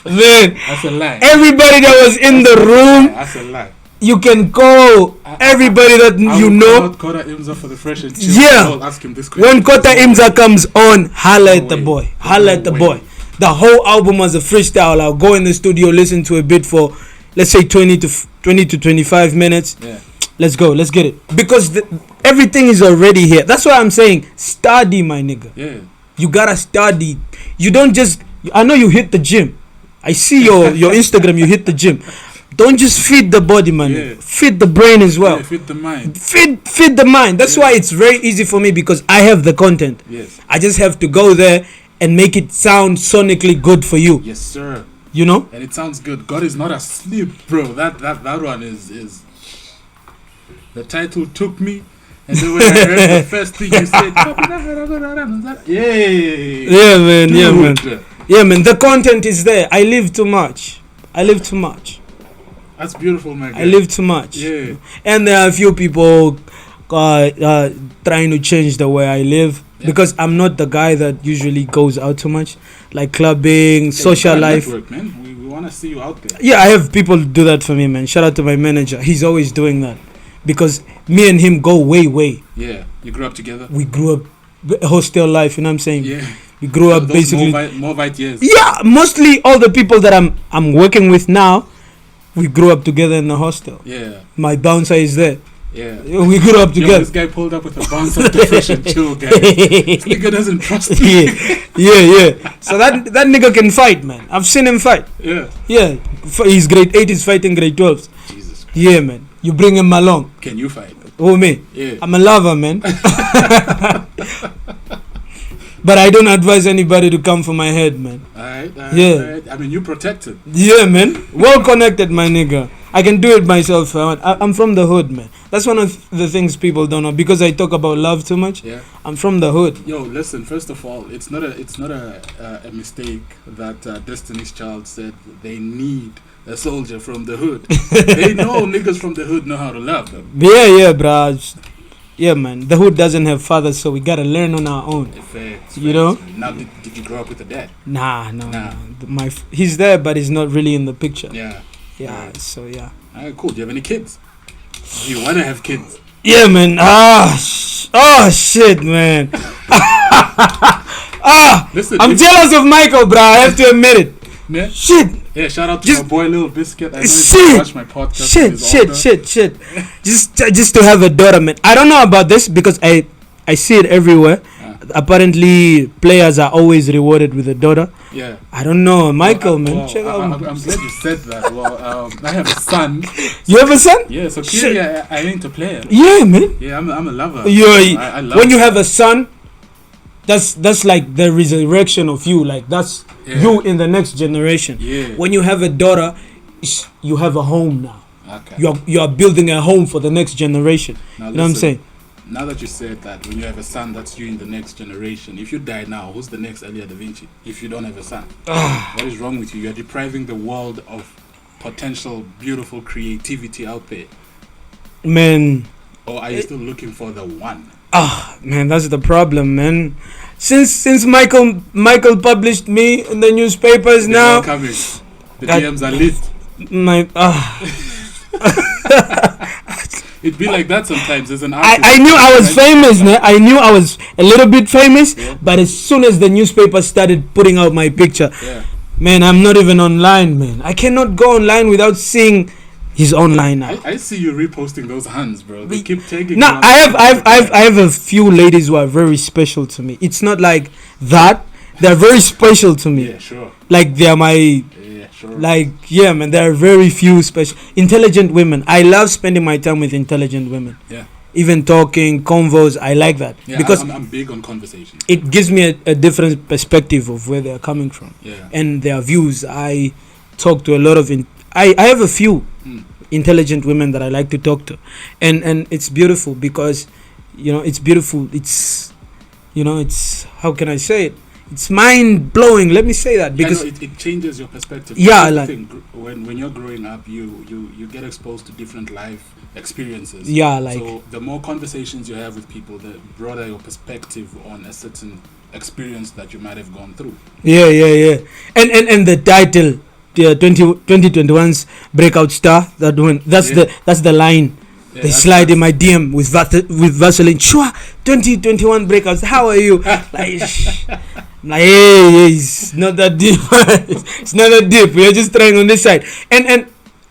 Man, that's a lie. Everybody that was in the room, that's a lie. You can call everybody that you know. Kota Imza for the fresh and chill. Yeah. I'll ask him this question. When Kota Imza comes on, holla at the boy. Holla at the boy. The whole album was a freestyle. I'll go in the studio, listen to a bit for, let's say 20 to 25 minutes. Yeah. Let's go. Let's get it. Because everything is already here. That's why I'm saying study, my nigga. Yeah. You gotta study. You don't just. I know you hit the gym. I see your Instagram. You hit the gym. Don't just feed the body, man. Yeah. Feed the brain as well. Yeah, feed the mind. Feed the mind. That's why it's very easy for me, because I have the content. Yes. I just have to go there and make it sound sonically good for you. Yes, sir. You know? And it sounds good. God is not asleep, bro. That one is The title took me. And then when I heard the first thing you said, yeah, man, dude. yeah, man. Yeah, man, the content is there. I live too much. That's beautiful, my guy. I live too much. Yeah. And there are a few people trying to change the way I live. Yeah. Because I'm not the guy that usually goes out too much. Like clubbing, social life. Network, man. We want to see you out there. Yeah, I have people do that for me, man. Shout out to my manager. He's always doing that. Because me and him go way. Yeah. You grew up together? We grew up hostel life, you know what I'm saying? Yeah. We grew up those basically Movite years. Yeah, mostly all the people that I'm working with now, we grew up together in the hostel. Yeah. My bouncer is there. Yeah. We grew up together. This guy pulled up with a bouncer to fresh and chill, guy. This nigga doesn't trust me. Yeah. So that nigga can fight, man. I've seen him fight. Yeah. Yeah. He's grade 8, he's fighting grade 12. Jesus Christ. Yeah, man. You bring him along. Can you fight? Oh, me? Yeah. I'm a lover, man. But I don't advise anybody to come for my head, man. Alright. Yeah. I mean, you protected. Yeah, man. Well connected, my nigga. I can do it myself. I'm from the hood, man. That's one of the things people don't know. Because I talk about love too much. Yeah. I'm from the hood. Yo, listen. First of all, it's not a mistake that Destiny's Child said they need a soldier from the hood. They know niggas from the hood know how to love them. Yeah, bruh. Yeah, man. The hood doesn't have fathers, so we gotta learn on our own. Facts, you know? Now, did you grow up with a dad? Nah. He's there, but he's not really in the picture. Yeah. Right. So yeah. Alright, cool. Do you have any kids? Do you wanna have kids? Yeah, man. Shit, man. Listen, I'm jealous of Michael, bro. I have to admit it. Yeah. Shit. Yeah, shout out to my boy Little Biscuit. I know you watch my podcast. Shit. Just to have a daughter, man. I don't know about this because I see it everywhere. Apparently, players are always rewarded with a daughter. Yeah. I don't know, Michael, man. Check out. I'm glad you said that. Well, I have a son. You have a son? Yeah, so clearly I ain't a player. Yeah, man. Yeah, I'm a lover. Yeah. I love when you have a son, that's like the resurrection of you. Like that's you in the next generation. Yeah. When you have a daughter, you have a home now. Okay. You are building a home for the next generation. Now, you know what I'm saying? Now that you said that, when you have a son, that's you in the next generation. If you die now, who's the next Elia da Vincii? If you don't have a son, what is wrong with you? You're depriving the world of potential, beautiful creativity out there. Man. Or are you still looking for the one? Man, that's the problem, man. Since Michael published me in the newspapers, They're now all coming. The DMs are lit. It'd be like that sometimes as an artist. I knew I was famous, man. I knew I was a little bit famous, but as soon as the newspaper started putting out my picture, man, I'm not even online, man. I cannot go online without seeing he's online now. I see you reposting those hands, bro. They keep taking. No, I have a few ladies who are very special to me. It's not like that. They're very special to me. Yeah, sure. Like they're my. Yeah, sure. Like man, there are very few special intelligent women. I love spending my time with intelligent women. Yeah. Even talking convos, I like that because I'm big on conversation. It gives me a different perspective of where they're coming from. Yeah. And their views. I talk to a lot of I have a few intelligent women that I like to talk to, and it's beautiful because it's beautiful. It's it's how can I say it? It's mind blowing. Let me say that because it changes your perspective. Yeah, like when you're growing up, you get exposed to different life experiences. Yeah, like so the more conversations you have with people, the broader your perspective on a certain experience that you might have gone through. Yeah. And the title, 2021's breakout star. That one. That's the line. Yeah, they slide in my DM with Vaseline. Shua, 2021 breakouts. How are you? Hey, it's not that deep. It's not that deep. We are just trying on this side, and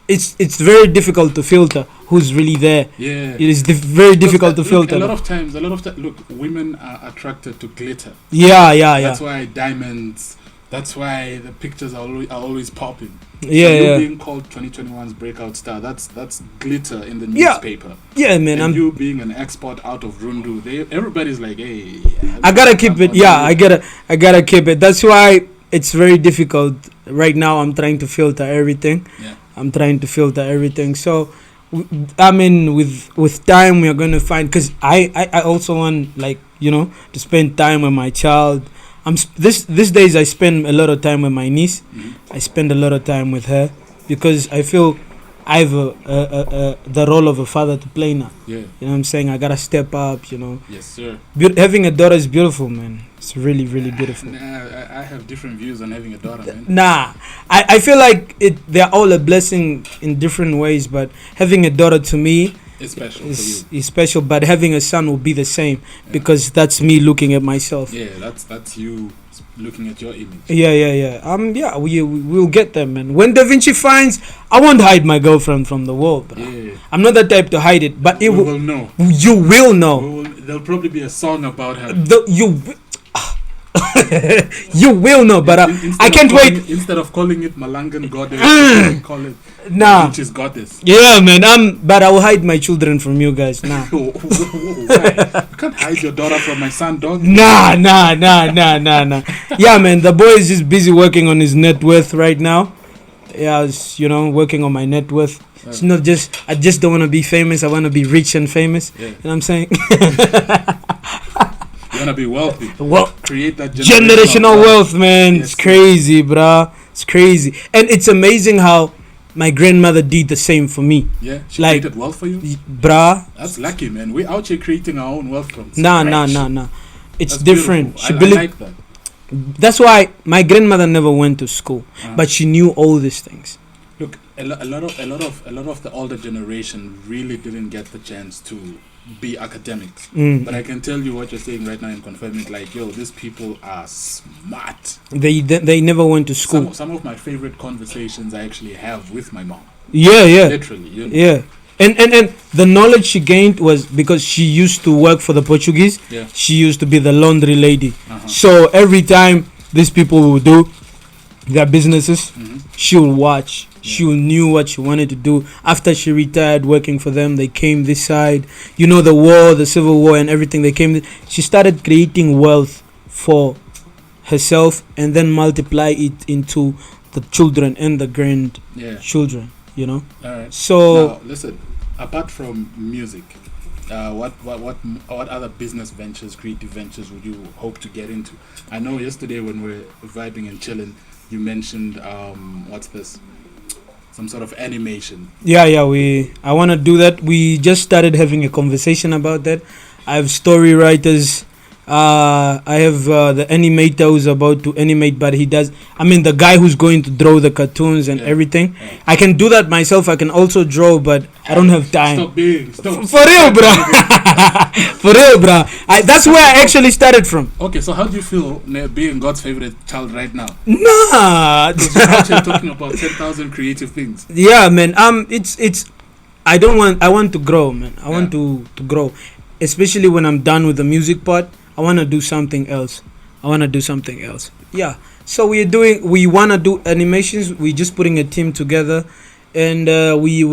it's very difficult to filter who's really there. Yeah, it is very difficult to filter. A lot of times, look, women are attracted to glitter. Yeah. That's why diamonds. That's why the pictures are always popping. Yeah. Being called 2021's breakout star, that's glitter in the newspaper. Yeah, man. And you being an export out of Rundu, everybody's like, hey. I gotta keep it. Yeah, I gotta keep it. That's why it's very difficult right now. I'm trying to filter everything. Yeah. I'm trying to filter everything. So I mean, with time we are gonna find. Cause I also want, like, to spend time with my child. These days I spend a lot of time with my niece. I spend a lot of time with her because I feel I have the role of a father to play now. Yeah. You know what I'm saying? I gotta step up. Yes, sir. Having a daughter is beautiful, man. It's really, really beautiful. Nah, I have different views on having a daughter, man. Nah, I feel like they're all a blessing in different ways, but having a daughter to me It's special for you. is special. But having a son will be the same because that's me looking at myself. Yeah, that's you looking at your image. Yeah. We'll get them, man. When Da Vinci finds, I won't hide my girlfriend from the world, bro. Yeah. I'm not the type to hide it, but we will know. You will know. There'll probably be a song about her. You will know, but I can't wait. Instead of calling it Malangan goddess, call it Vincii's goddess. Yeah, man. But I will hide my children from you guys. Nah. Why? You can't hide your daughter from my son, dog. Nah. Yeah, man. The boy is just busy working on his net worth right now. Yeah, working on my net worth. It's not just. I just don't want to be famous. I want to be rich and famous. Yeah. You know what I'm saying? You wanna be wealthy. Create that generational wealth, man. Yes, it's crazy, bruh. It's crazy. And it's amazing how my grandmother did the same for me. Yeah, she created wealth for you? Bruh. That's lucky, man. We're out here creating our own wealth from Nah. It's that's different. Beautiful. I like that. That's why my grandmother never went to school, but she knew all these things. Look, a lot of the older generation really didn't get the chance to be academics. But I can tell you what you're saying right now and confirm it. Like, yo, these people are smart. They never went to school. Some of my favorite conversations I actually have with my mom. Yeah. Literally. Yeah. And the knowledge she gained was because she used to work for the Portuguese. Yeah. She used to be the laundry lady. So every time these people will do their businesses, she will watch. She knew what she wanted to do. After she retired working for them, they came this side. The war, the civil war and everything. They came. She started creating wealth for herself and then multiply it into the children and the grandchildren. All right. So now, listen. Apart from music, what other business ventures, creative ventures would you hope to get into? I know yesterday when we were vibing and chilling, you mentioned what's this? Some sort of animation. Yeah. I want to do that. We just started having a conversation about that. I have story writers. I have the animator who's about to animate, but he does. I mean, the guy who's going to draw the cartoons and everything. Yeah. I can do that myself. I can also draw, but I don't have time. Stop. For real, bro. For real, bro. That's where I actually started from. Okay, so how do you feel being God's favorite child right now? Nah. Because you're actually talking about 10,000 creative things. Yeah, man. It's. I want to grow, man. I want to grow, especially when I'm done with the music part. I want to do something else. Yeah. So we want to do animations. We're just putting a team together, and we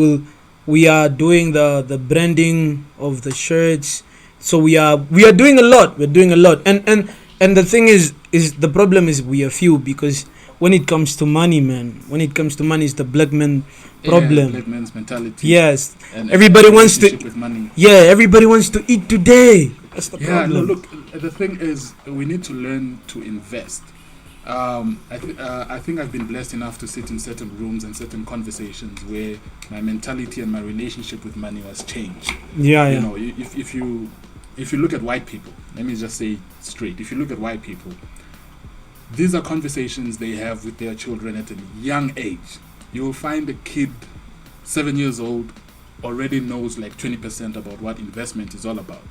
are doing the branding of the shirts. So we are doing a lot. We're doing a lot. And the thing is the problem is we are few, because when it comes to money, man, it's the black man problem. Yeah, black man's mentality. Yes. And everybody wants to with money. Yeah, everybody wants to eat today. That's the problem. No, look, the thing is, we need to learn to invest. I think I've been blessed enough to sit in certain rooms and certain conversations where my mentality and my relationship with money has changed. Yeah. If you look at white people, let me just say straight. If you look at white people, these are conversations they have with their children at a young age. You will find a kid 7 years old already knows like 20% about what investment is all about.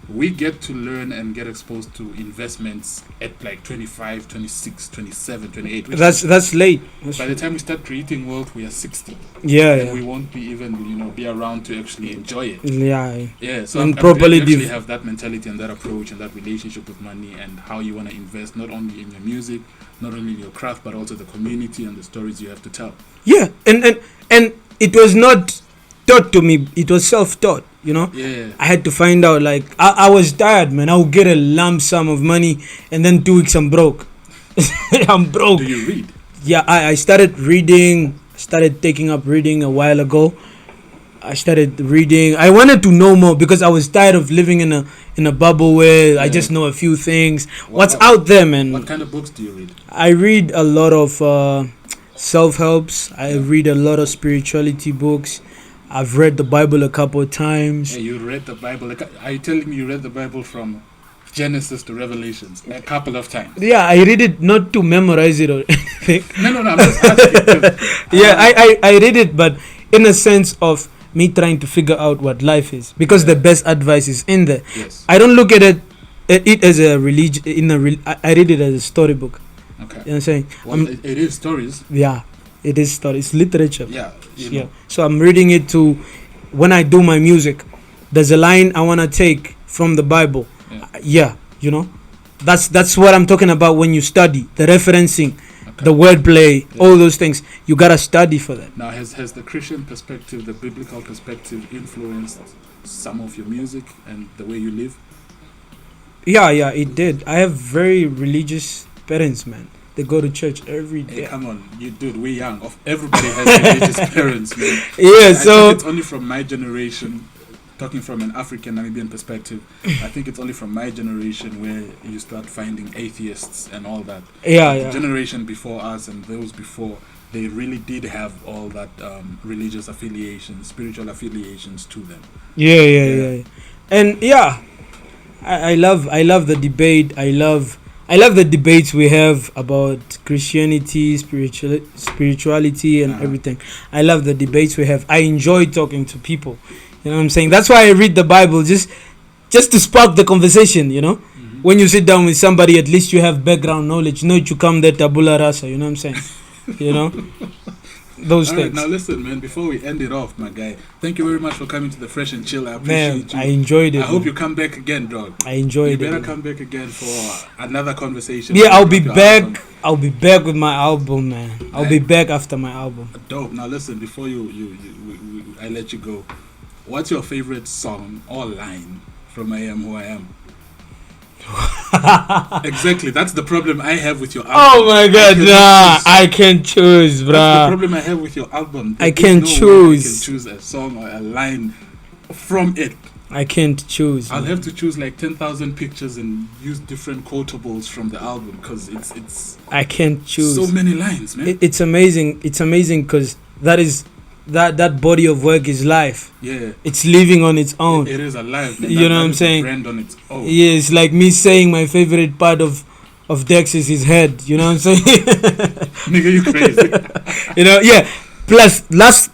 We get to learn and get exposed to investments at like 25, 26, 27, 28. That's late. By the time we start creating wealth, we are 60. Yeah. We won't be even, be around to actually enjoy it. Yeah. So I'm properly actually have that mentality and that approach and that relationship with money and how you want to invest not only in your music, not only in your craft, but also the community and the stories you have to tell. Yeah, and it was not taught to me. It was self-taught. Yeah. I had to find out. Like I was tired, man. I would get a lump sum of money, and then 2 weeks I'm broke. I'm broke. Do you read? Yeah, I started reading. Started taking up reading a while ago. I started reading. I wanted to know more because I was tired of living in a bubble where I just know a few things. What's out there, man? What kind of books do you read? I read a lot of self-helps. I read a lot of spirituality books. I've read the Bible a couple of times. Yeah, you read the Bible. Are you telling me you read the Bible from Genesis to Revelations a couple of times? Yeah, I read it not to memorize it or anything. No, I'm just asking. Yeah, I read it, but in a sense of me trying to figure out what life is, because the best advice is in there. Yes. I don't look at it as a religion. I read it as a storybook. Okay. You know what I'm saying? Well, it is stories. Yeah, it is story. It's literature. Yeah. Yeah. So I'm reading it to when I do my music. There's a line I wanna take from the Bible. Yeah, you know, that's what I'm talking about when you study the referencing, the wordplay, all those things. You gotta study for that. Now, has the Christian perspective, the biblical perspective, influenced some of your music and the way you live? Yeah, it did. I have very religious parents, man. They go to church every day. Hey, come on, we're young. Everybody has religious parents, man. Yeah, I so think it's only from my generation. Talking from an African Namibian perspective, I think it's only from my generation where you start finding atheists and all that. The generation before us and those before, they really did have all that religious affiliations, spiritual affiliations to them. Yeah. And I love the debate. I love the debates we have about Christianity, spirituality, and everything. I love the debates we have. I enjoy talking to people. You know what I'm saying? That's why I read the Bible, just to spark the conversation, you know? Mm-hmm. When you sit down with somebody, at least you have background knowledge. You come there tabula rasa, you know what I'm saying? You know? Those things. Now listen, man, before we end it off, my guy, thank you very much for coming to the Fresh and Chill. I appreciate you. I enjoyed it. I hope you come back again, dog. I enjoyed it. You better come back again for another conversation. Yeah, I'll be back. Album. I'll be back with my album, man. I'll be back after my album. Dope. Now listen, before I let you go, what's your favorite song or line from I Am Who I Am? Exactly, that's the problem I have with your album. Oh my god, I can choose, bruh. That's the problem I have with your album. I can choose. I can choose a song or a line from it. I can't choose. I'll have to choose like 10,000 pictures and use different quotables from the album because it's. I can't choose. So many lines, man. It's amazing. It's amazing because that body of work is life. Yeah. It's living on its own. It is alive, man. You know what I'm saying? Brand on its own. Yeah, it's like me saying my favorite part of Dex is his head. You know what I'm saying? Nigga, you crazy. You know, yeah. Plus,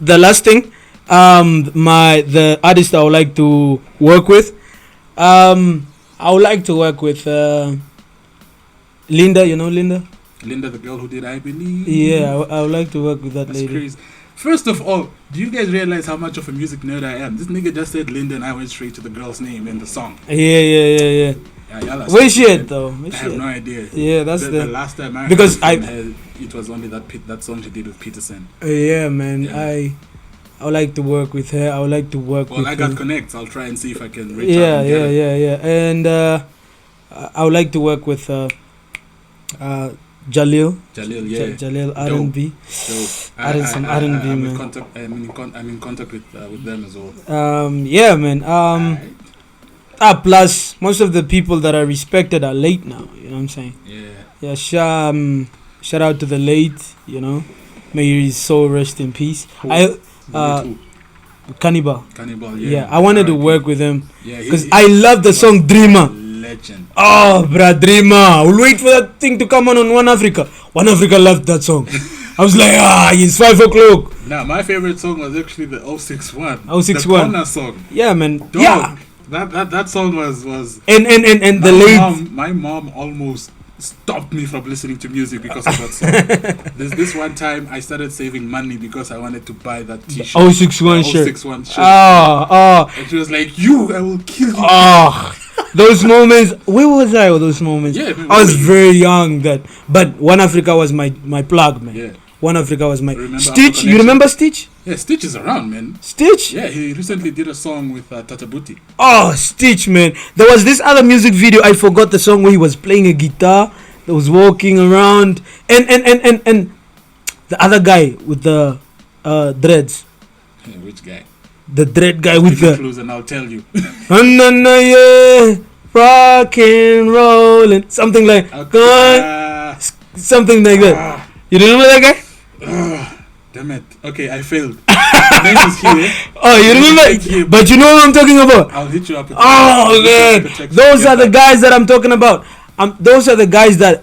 the last thing, the artist I would like to work with, I would like to work with Linda. You know Linda? Linda, the girl who did I Believe. Yeah, I would like to work with that lady. Crazy. First of all, do you guys realize how much of a music nerd I am? This nigga just said Linda and I went straight to the girl's name in the song. Yeah. Where's she at though? I have no idea. Yeah, that's the last time I because heard it was only that song she did with Peterson. Yeah, man. Yeah. I would like to work with her. I would like to work with Well, I got her. Connects. I'll try and see if I can reach out. Yeah. And I would like to work with Jalil, yeah. Jalil R&B. Adding some R&B, man. I'm in contact with them as well. Yeah, man. Plus, most of the people that are respected are late now. You know what I'm saying? Yeah. Shout out to the late. You know, may his soul rest in peace. Cannibal. Yeah. I wanted to work with him because I love the song Dreamer. Legend. Oh, bruh, Dreamer. We'll wait for that thing to come on One Africa. One Africa loved that song. I was like, it's 5 o'clock. Nah, my favorite song was actually the 061. The corner song. Yeah, man. Dog, yeah. That song was and the late. My mom almost stopped me from listening to music because of that song. There's this one time I started saving money because I wanted to buy that t-shirt. 061 shirt. 061 shirt. And she was like, I will kill you. Those moments. Where was I with those moments? Yeah, I was very young but One Africa was my plug, man. Yeah. One Africa was my Stitch. You remember Stitch? Yeah, Stitch is around, man. Stitch? Yeah, he recently did a song with Tata Buti. Oh, Stitch, man. There was this other music video. I forgot the song where he was playing a guitar. That was walking around. And the other guy with the dreads. Yeah, which guy? the dread guy with Give me the clues and I'll tell you. yeah, rock and rollin', something like something like that. You remember that guy? Damn it. Okay, I failed. The name is here. Oh, you remember? Here, but you know what I'm talking about. I'll hit you up. Oh man, those are the guys that I'm talking about. Those are the guys, man.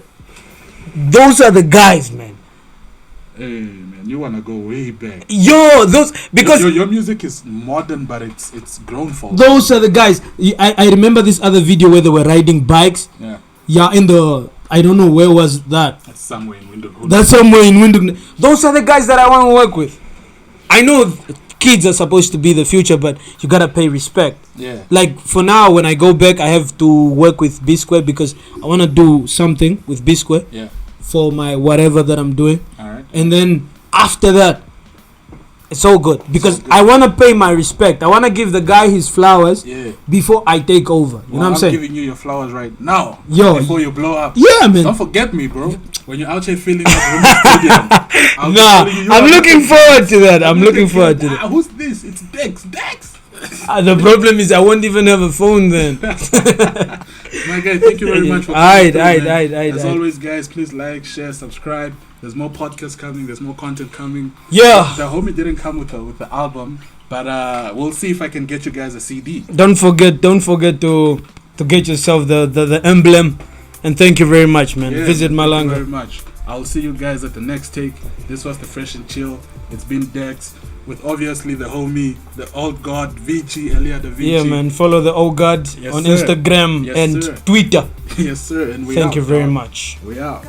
Hey man, you wanna go way back? Yo, those because your music is modern, but it's grown for. Those are the guys. I remember this other video where they were riding bikes. Yeah. Yeah, in the I don't know where was that. That's somewhere in Windhoek. That's somewhere in Windhoek. Those are the guys that I want to work with. I know kids are supposed to be the future, but you gotta pay respect. Yeah. Like for now, when I go back, I have to work with B Square because I wanna do something with B Square. Yeah. For my whatever that I'm doing. Alright. And then after that, it's all good because I wanna pay my respect. I wanna give the guy his flowers. Yeah. Before I take over. You know what I'm saying? I'm giving you your flowers right now. Yo. Before you blow up. Yeah, man. Don't forget me, bro. When you're out here filling up Stadium. I'm looking forward to that. I'm looking forward to that. Who's this? It's Dex. The problem is I won't even have a phone then. My guy, thank you very much for coming. As always, guys, please like, share, subscribe. There's more podcasts coming. There's more content coming. Yeah. The homie didn't come with the album, but we'll see if I can get you guys a CD. Don't forget to get yourself the emblem. And thank you very much, man. Yeah, Visit Malangan. Thank you very much. I'll see you guys at the next take. This was the Fresh and Chill. It's been Dex with obviously the homie, the old god Vincii, Elia the Vincii. Yeah, man. Follow the old god on Instagram and Twitter. Yes, sir. And we thank you very much. We out.